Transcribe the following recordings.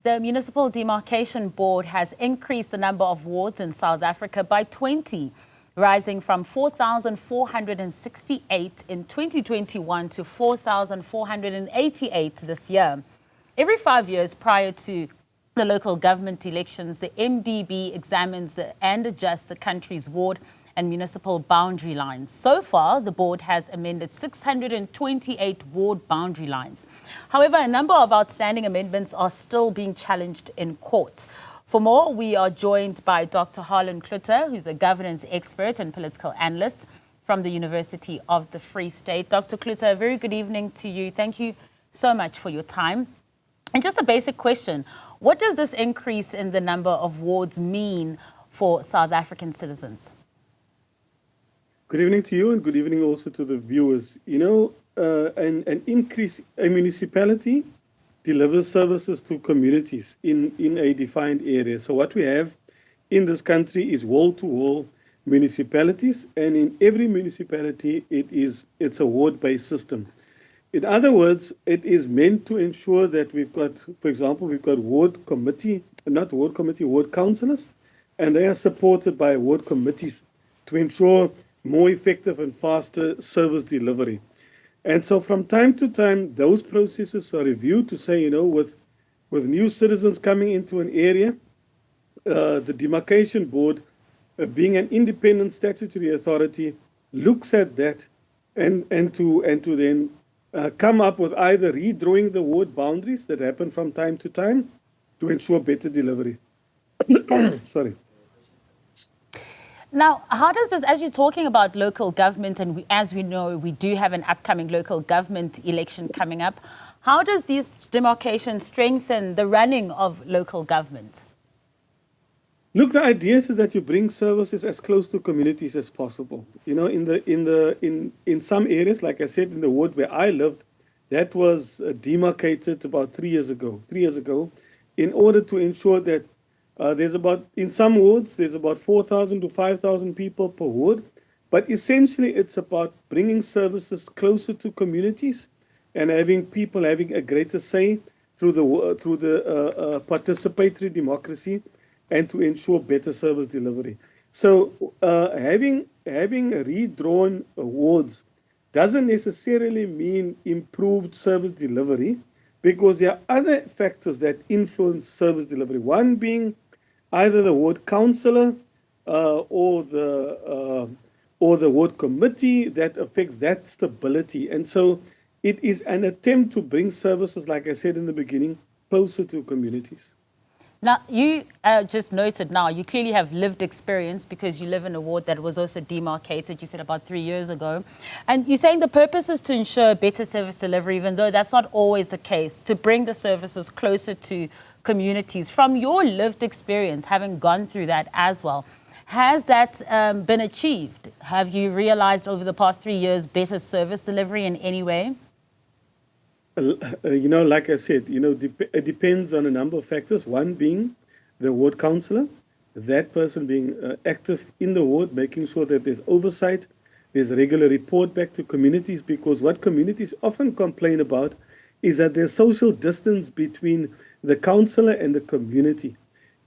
The Municipal Demarcation Board has increased the number of wards in South Africa by 20, rising from 4,468 in 2021 to 4,488 this year. Every 5 years prior to the local government elections, the MDB examines and adjusts the country's ward and municipal boundary lines. So far, the board has amended 628 ward boundary lines. However, a number of outstanding amendments are still being challenged in court. For more, we are joined by Dr. Harlan Cloete, who's a governance expert and political analyst from the University of the Free State. Dr. Cloete, a very good evening to you. Thank you so much for your time. And just a basic question, what does this increase in the number of wards mean for South African citizens? Good evening to you, and good evening also to the viewers. You know, an increase, a municipality delivers services to communities in a defined area. So what we have in this country is wall-to-wall municipalities, and in every municipality it's a ward-based system. In other words, it is meant to ensure that we've got, for example, we've got ward councillors, and they are supported by ward committees to ensure more effective and faster service delivery. And so from time to time, those processes are reviewed to say, you know, with new citizens coming into an area, the demarcation board, being an independent statutory authority, looks at that and to then come up with either redrawing the ward boundaries that happen from time to time to ensure better delivery. Sorry. Now, how does this, as you're talking about local government, and as we know, we do have an upcoming local government election coming up, how does this demarcation strengthen the running of local government? Look, the idea is that you bring services as close to communities as possible. You know, in some areas, like I said, in the ward where I lived, that was demarcated about 3 years ago. 3 years ago, in order to ensure that in some wards, there's about 4,000 to 5,000 people per ward. But essentially, it's about bringing services closer to communities and having people having a greater say through the participatory democracy and to ensure better service delivery. So having redrawn wards doesn't necessarily mean improved service delivery, because there are other factors that influence service delivery. One being either the ward councillor or the ward committee that affects that stability. And so it is an attempt to bring services, like I said in the beginning, closer to communities. Now, you just noted now, you clearly have lived experience because you live in a ward that was also demarcated, you said about 3 years ago. And you're saying the purpose is to ensure better service delivery, even though that's not always the case, to bring the services closer to communities. From your lived experience, having gone through that as well, has that been achieved? Have you realized over the past 3 years better service delivery in any way? You know, like I said, you know, it depends on a number of factors. One being the ward councillor, that person being active in the ward, making sure that there's oversight, there's a regular report back to communities, because what communities often complain about is that there's social distance between the councillor and the community.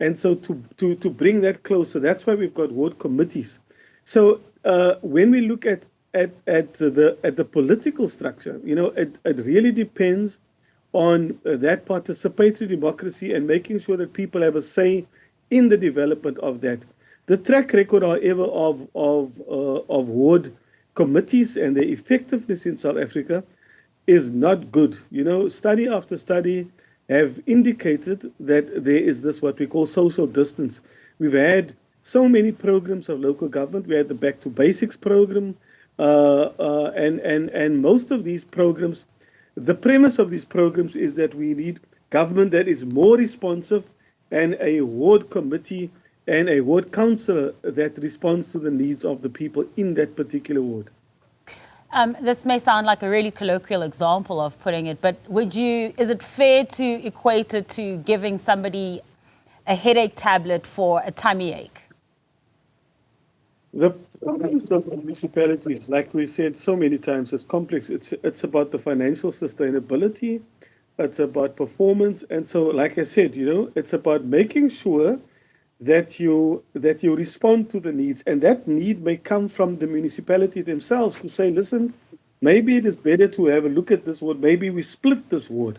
And so to bring that closer, that's why we've got ward committees. So when we look at the political structure, you know, it really depends on that participatory democracy and making sure that people have a say in the development of that. The track record, however, of ward committees and their effectiveness in South Africa is not good. You know, study after study have indicated that there is this what we call social distance. We've had so many programs of local government. We had the Back to Basics program, and most of these programs, the premise of these programs is that we need government that is more responsive and a ward committee and a ward councillor that responds to the needs of the people in that particular ward. This may sound like a really colloquial example of putting it, but is it fair to equate it to giving somebody a headache tablet for a tummy ache? The problems of municipalities, like we said so many times, is complex. It's about the financial sustainability, it's about performance. And so, like I said, it's about making sure that you respond to the needs, and that need may come from the municipality themselves to say, listen, maybe it is better to have a look at this ward. Maybe we split this ward,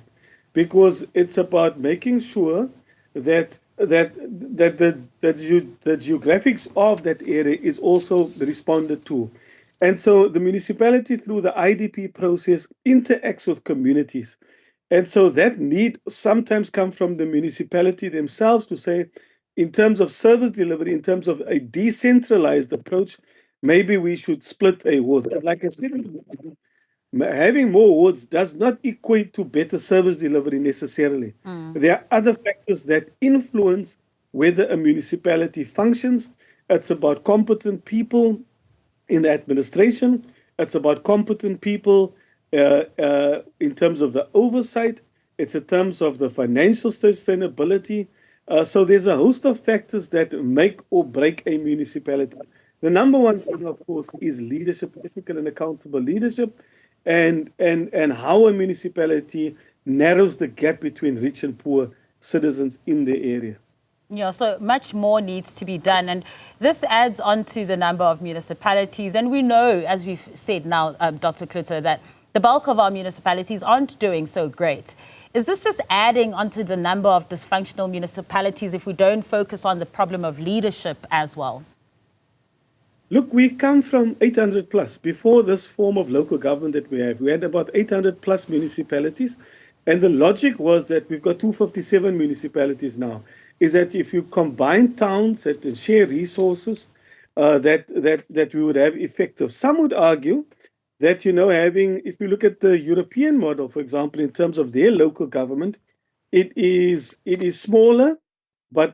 because it's about making sure that the geographics of that area is also responded to. And so the municipality, through the IDP process, interacts with communities. And so that need sometimes comes from the municipality themselves to say, in terms of service delivery, in terms of a decentralized approach, maybe we should split a ward. Like I said, having more wards does not equate to better service delivery necessarily. There are other factors that influence whether a municipality functions. It's about competent people in the administration. It's about competent people in terms of the oversight. It's in terms of the financial sustainability. So there's a host of factors that make or break a municipality. The number one thing, of course, is leadership, ethical and accountable leadership, and how a municipality narrows the gap between rich and poor citizens in the area. Yeah, so much more needs to be done. And this adds on to the number of municipalities. And we know, as we've said now, Dr. Cloete, that the bulk of our municipalities aren't doing so great. Is this just adding onto the number of dysfunctional municipalities if we don't focus on the problem of leadership as well? Look, we come from 800 plus. Before this form of local government that we have, we had about 800 plus municipalities. And the logic was that we've got 257 municipalities now, is that if you combine towns that share resources, that we would have effective. Some would argue that, if you look at the European model, for example, in terms of their local government, it is smaller,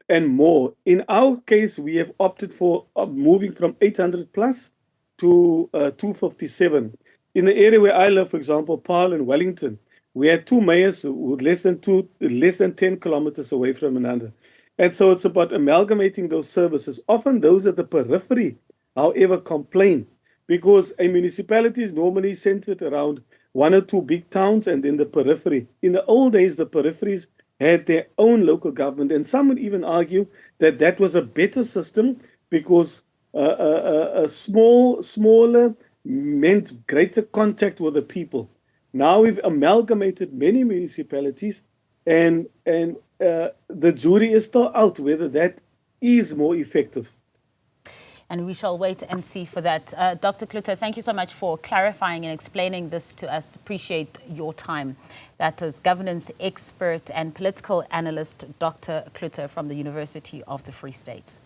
and more. In our case, we have opted for moving from 800 plus to 257. In the area where I live, for example, Paarl and Wellington, we had two mayors with less than 10 kilometers away from another. And so it's about amalgamating those services. Often those at the periphery, however, complain, because a municipality is normally centered around one or two big towns and then the periphery. In the old days, the peripheries had their own local government, and some would even argue that that was a better system because a smaller meant greater contact with the people. Now we've amalgamated many municipalities, and the jury is still out whether that is more effective. And we shall wait and see for that. Dr. Cloete, thank you so much for clarifying and explaining this to us. Appreciate your time. That is governance expert and political analyst, Dr. Cloete from the University of the Free State.